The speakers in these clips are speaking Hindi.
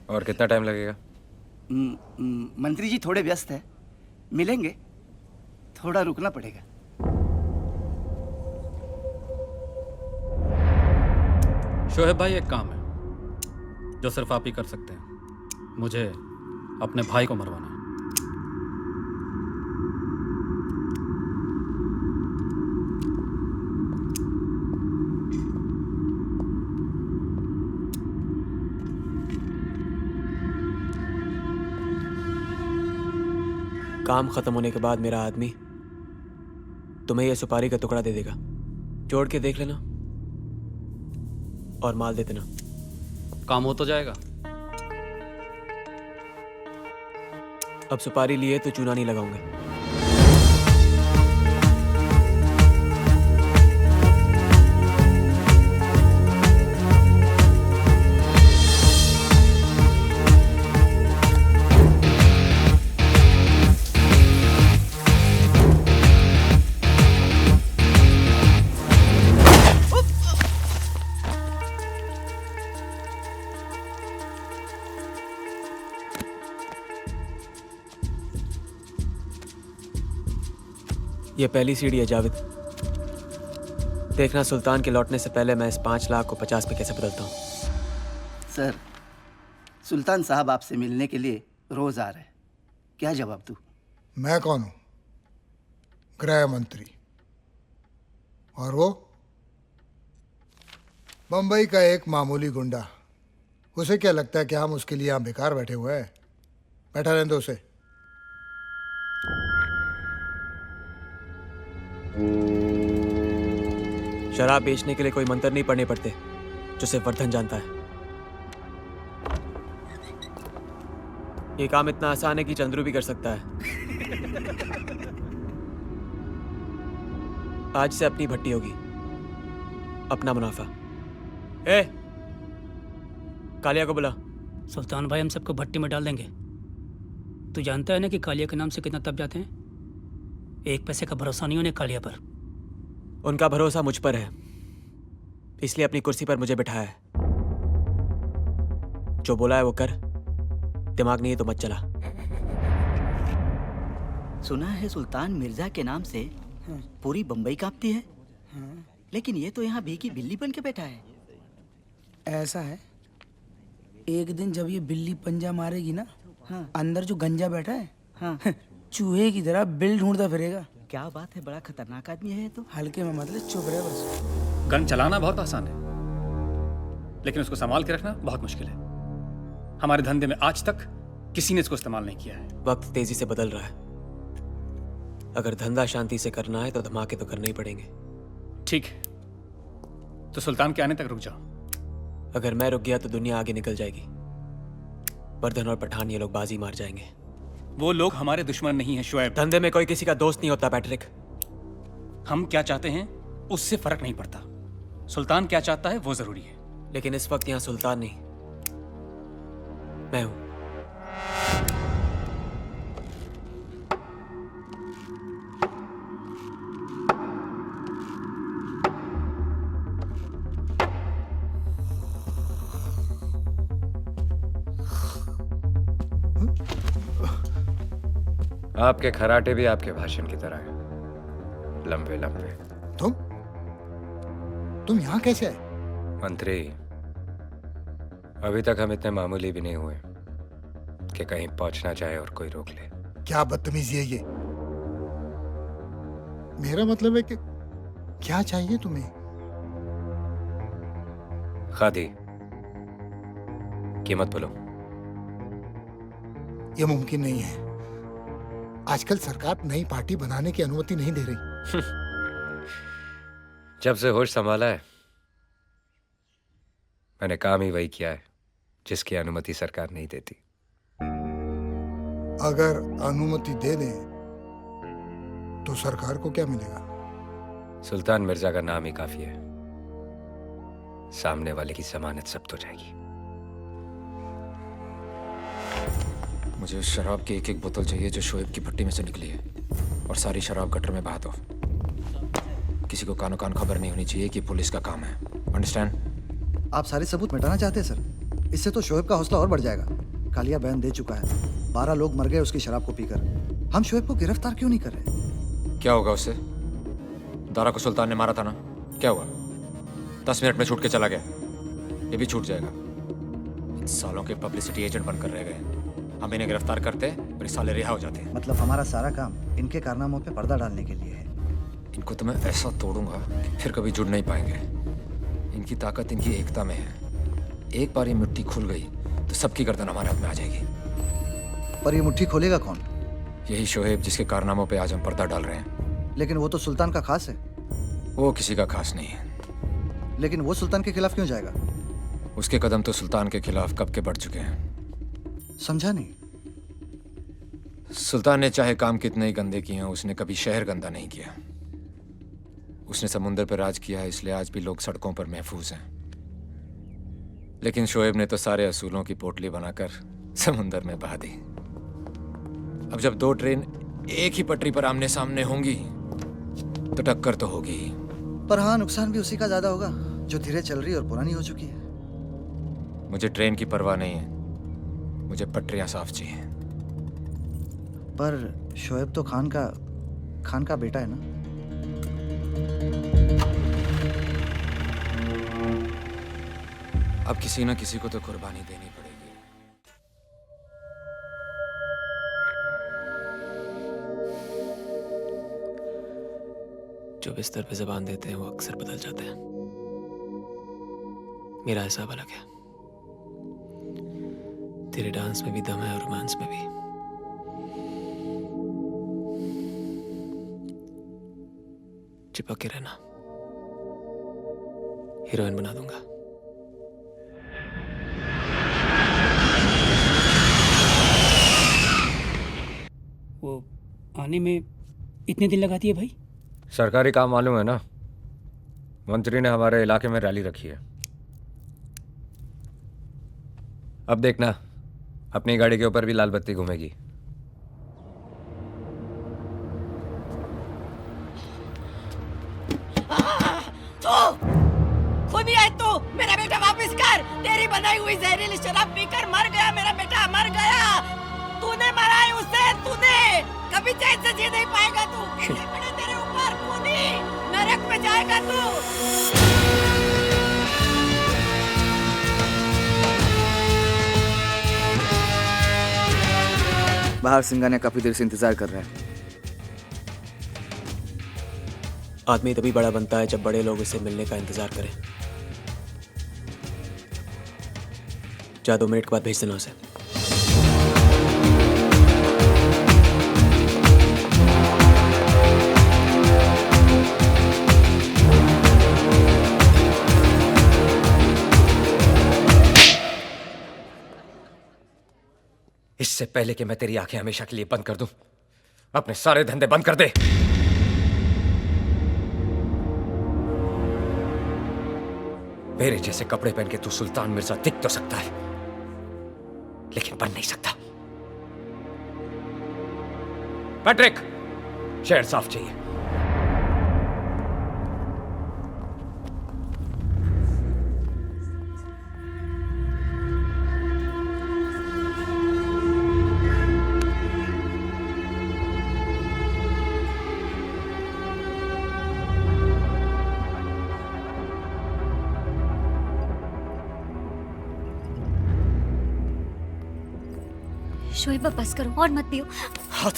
और कितना टाइम लगेगा? मंत्री जी थोड़े व्यस्त है, मिलेंगे, थोड़ा रुकना पड़ेगा। शोएब भाई, एक काम है जो सिर्फ आप ही कर सकते हैं। मुझे अपने भाई को मरवाना है। काम खत्म होने के बाद मेरा आदमी तुम्हें यह सुपारी का टुकड़ा दे देगा। जोड़ के देख लेना और माल दे देना। काम हो तो जाएगा। अब सुपारी लिए तो चूना नहीं लगाऊंगा। ये पहली सीढ़ी है जावेद। देखना सुल्तान के लौटने से पहले मैं इस 5 लाख को 50 में कैसे बदलता हूँ। सर, सुल्तान साहब आपसे मिलने के लिए रोज आ रहे हैं, क्या जवाब दूं? मैं कौन हूं? गृह मंत्री। और वो बंबई का एक मामूली गुंडा। उसे क्या लगता है कि हम उसके लिए यहाँ बेकार बैठे हुए हैं? बैठा रहने दो उसे। शराब बेचने के लिए कोई मंत्र नहीं पढ़ने पड़ते जो सिर्फ वर्धन जानता है। ये काम इतना आसान है कि चंद्रू भी कर सकता है। आज से अपनी भट्टी होगी, अपना मुनाफा। ए, कालिया को बुला। सुल्तान भाई, हम सबको भट्टी में डाल देंगे। तू जानता है ना कि कालिया के नाम से कितना तप जाते हैं। एक पैसे का भरोसा नहीं उन्हें कालिया पर। उनका भरोसा मुझ पर है, इसलिए अपनी कुर्सी पर मुझे बिठाया है। जो बोला है वो कर, दिमाग नहीं है तो मत चला। सुना है सुल्तान मिर्जा के नाम से पूरी बंबई कांपती है। लेकिन ये तो यहाँ भीगी बिल्ली बन के बैठा है। ऐसा है, एक दिन जब ये बिल्ली पंजा मारेगी ना, अंदर जो गंजा बैठा है चूहे की तरह बिल ढूंढता फिरेगा। क्या बात है, बड़ा खतरनाक आदमी है ये तो। हल्के में मतलब चुप रहे बस। गन चलाना बहुत आसान है, लेकिन उसको संभाल के रखना बहुत मुश्किल है। हमारे धंधे में आज तक किसी ने इसको इस्तेमाल नहीं किया है। वक्त तेजी से बदल रहा है। अगर धंधा शांति से करना है तो धमाके तो करने ही पड़ेंगे। ठीक है, तो सुल्तान के आने तक रुक जाओ। अगर मैं रुक गया तो दुनिया आगे निकल जाएगी। वर्धन और पठान ये लोग बाजी मार जाएंगे। वो लोग हमारे दुश्मन नहीं हैं शोएब। धंधे में कोई किसी का दोस्त नहीं होता पैट्रिक। हम क्या चाहते हैं उससे फर्क नहीं पड़ता, सुल्तान क्या चाहता है वो जरूरी है। लेकिन इस वक्त यहाँ सुल्तान नहीं, मैं हूं। आपके खराटे भी आपके भाषण की तरह है, लंबे लंबे। तुम यहाँ कैसे आए? मंत्री, अभी तक हम इतने मामूली भी नहीं हुए कि कहीं पहुंचना चाहे और कोई रोक ले। क्या बदतमीजी है ये? मेरा मतलब है कि क्या चाहिए तुम्हें? खादी, कीमत बोलो। ये मुमकिन नहीं है। आजकल सरकार नई पार्टी बनाने की अनुमति नहीं दे रही। जब से होश संभाला है मैंने काम ही वही किया है जिसकी अनुमति सरकार नहीं देती। अगर अनुमति दे दें तो सरकार को क्या मिलेगा? सुल्तान मिर्जा का नाम ही काफी है, सामने वाले की जमानत जब्त हो जाएगी। मुझे उस शराब की एक एक बोतल चाहिए जो शोएब की भट्टी में से निकली है, और सारी शराब गटर में बहा दो। किसी को कानो कान खबर नहीं होनी चाहिए कि पुलिस का काम है। अंडरस्टैंड? आप सारे सबूत मिटाना चाहते हैं सर? इससे तो शोएब का हौसला और बढ़ जाएगा। कालिया बयान दे चुका है, 12 लोग मर गए उसकी शराब को पीकर। हम शोएब को गिरफ्तार क्यों नहीं कर रहे? क्या होगा उससे? दारा को सुल्तान ने मारा था ना, क्या हुआ? 10 मिनट में छूट के चला गया, ये भी छूट जाएगा। इन सालों के पब्लिसिटी एजेंट बनकर रह गए। हम इन्हें गिरफ्तार करते और ये साले रिहा हो जाते हैं। मतलब हमारा सारा काम इनके कारनामों पे पर्दा डालने के लिए है। इनको तो मैं ऐसा तोड़ूंगा कि फिर कभी जुड़ नहीं पाएंगे। इनकी ताकत इनकी एकता में है। एक बार ये मिट्टी खुल गई तो सबकी गर्दन हमारे हाथ में आ जाएगी। पर ये मुट्ठी खोलेगा कौन? यही शोएब जिसके कारनामों पे आज हम पर्दा डाल रहे हैं। लेकिन वो तो सुल्तान का खास है। वो किसी का खास नहीं है। लेकिन वो सुल्तान के खिलाफ क्यों जाएगा? उसके कदम तो सुल्तान के खिलाफ कब के बढ़ चुके हैं। समझा नहीं। सुल्तान ने चाहे काम कितने ही गंदे किए हों, उसने कभी शहर गंदा नहीं किया। उसने समुंदर पर राज किया है, इसलिए आज भी लोग सड़कों पर महफूज हैं। लेकिन शोएब ने तो सारे असूलों की पोटली बनाकर समुंदर में बहा दी। अब जब 2 ट्रेन एक ही पटरी पर आमने सामने होंगी तो टक्कर तो होगी ही। पर हाँ, नुकसान भी उसी का ज्यादा होगा जो धीरे चल रही और पुरानी हो चुकी है। मुझे ट्रेन की परवाह नहीं है, मुझे पटरियां साफ चाहिए। पर शोएब तो खान का बेटा है ना? अब किसी न किसी को तो कुर्बानी देनी पड़ेगी। जो बिस्तर पे जबान देते हैं वो अक्सर बदल जाते हैं। मेरा हिसाब अलग है। तेरे डांस में भी दम है और रोमांस में भी। चिपक के रहना, हीरोइन बना दूंगा। वो आने में इतने दिन लगाती है भाई? सरकारी काम मालूम है ना, मंत्री ने हमारे इलाके में रैली रखी है। अब देखना, अपनी गाड़ी के ऊपर भी लाल बत्ती घूमेगी। खुद ही है तू। मेरा बेटा वापस कर। तेरी बनाई हुई जहरीली शराब पीकर मर गया मेरा बेटा, मर गया। तूने मारा है उसे, तूने। कभी चैन से जी नहीं पाएगा तू। पड़े तेरे ऊपर खूनी, नरक में जाएगा तू। बाहर सिंगानिया काफी देर से इंतजार कर रहा है। आदमी तभी बड़ा बनता है जब बड़े लोग उससे मिलने का इंतजार करें। जा 2 मिनट के बाद भेज देना उसे। इससे पहले कि मैं तेरी आंखें हमेशा के लिए बंद कर दूं, अपने सारे धंधे बंद कर दे। मेरे जैसे कपड़े पहन के तू सुल्तान मिर्जा दिख तो सकता है, लेकिन बन नहीं सकता। पैट्रिक, शहर साफ चाहिए। शोएब बस करो और मत पियो। हाथ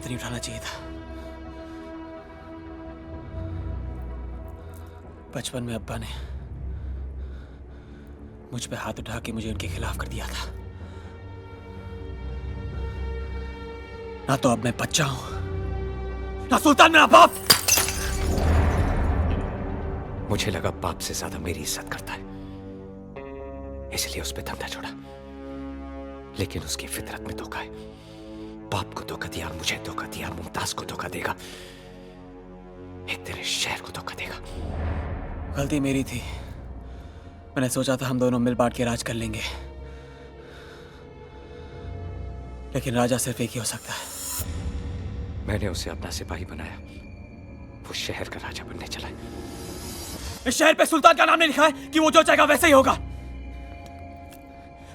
नहीं उठाना चाहिए था। बचपन में अब्बा ने मुझ पे हाथ उठा के मुझे उनके खिलाफ कर दिया था। ना तो अब मैं बच्चा हूं, ना सुल्तान मेरा बाप। मुझे लगा बाप से ज्यादा मेरी इज्जत करता है, इसलिए उस पे दम न छोड़ा। लेकिन उसकी फितरत में धोखा है। बाप को धोखा दिया, मुझे धोखा दिया, मुमताज को धोखा देगा, एक तेरे शहर को धोखा देगा। गलती मेरी थी। मैंने सोचा था हम दोनों मिल बांट के राज कर लेंगे, लेकिन राजा सिर्फ एक ही हो सकता है। मैंने उसे अपना सिपाही बनाया, वो शहर का राजा बनने चला। इस शहर पे सुल्तान का नाम नहीं लिखा है कि वो जो चाहेगा वैसे ही होगा।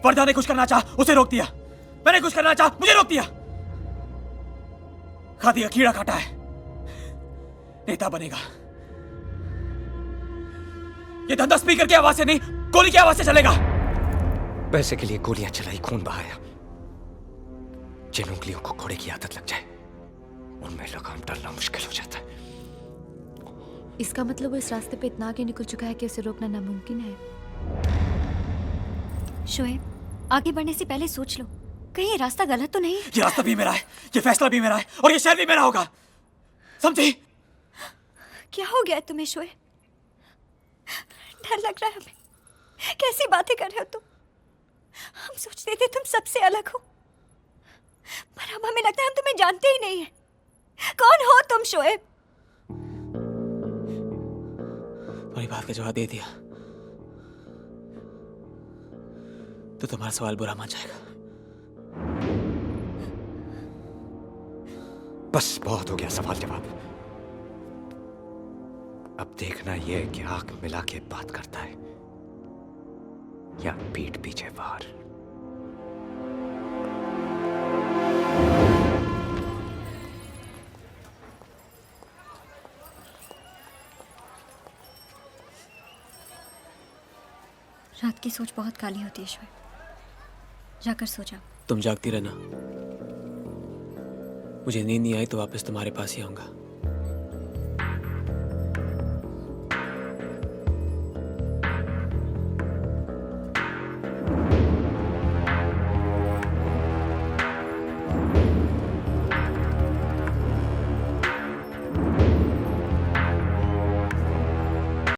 वर्दा ने कुछ करना चाहा, उसे रोक दिया। मैंने कुछ करना चाहा, मुझे रोक दिया। खादी का कीड़ा काटा है, नेता बनेगा। ये धंधा स्पीकर की आवाज से नहीं, गोली की आवाज से चलेगा। पैसे के लिए गोलियां चलाई, खून बहाया। जिन उंगलियों को घोड़े की आदत लग जाए उनमें लगाम डालना मुश्किल हो जाता है। इसका मतलब वो इस रास्ते पे इतना आगे निकल चुका है कि उसे रोकना नामुमकिन है। शोएब, आगे बढ़ने से पहले सोच लो, कहीं ये रास्ता गलत तो नहीं? ये रास्ता भी मेरा है, ये फैसला भी मेरा है, और ये शहर भी मेरा होगा, समझी? क्या हो गया है तुम्हें शोएब? डर लग रहा है हमें। कैसी बातें कर रहे हो तुम? हम सोचते थे तुम सबसे अलग हो, पर अब हमें लगता है हम तुम्हें जानते ही नहीं है। कौन हो तुम शोएब? तुम्हारी बात का जवाब दे दिया तो तुम्हारा सवाल बुरा मान जाएगा। बस बहुत हो गया सवाल जवाब। अब देखना यह है कि आंख मिला के बात करता है या पीठ पीछे वार। रात की सोच बहुत काली होती है शोएब, जाकर सो जाओ। तुम जागती रहना, मुझे नींद नहीं आई तो वापस तुम्हारे पास ही आऊंगा।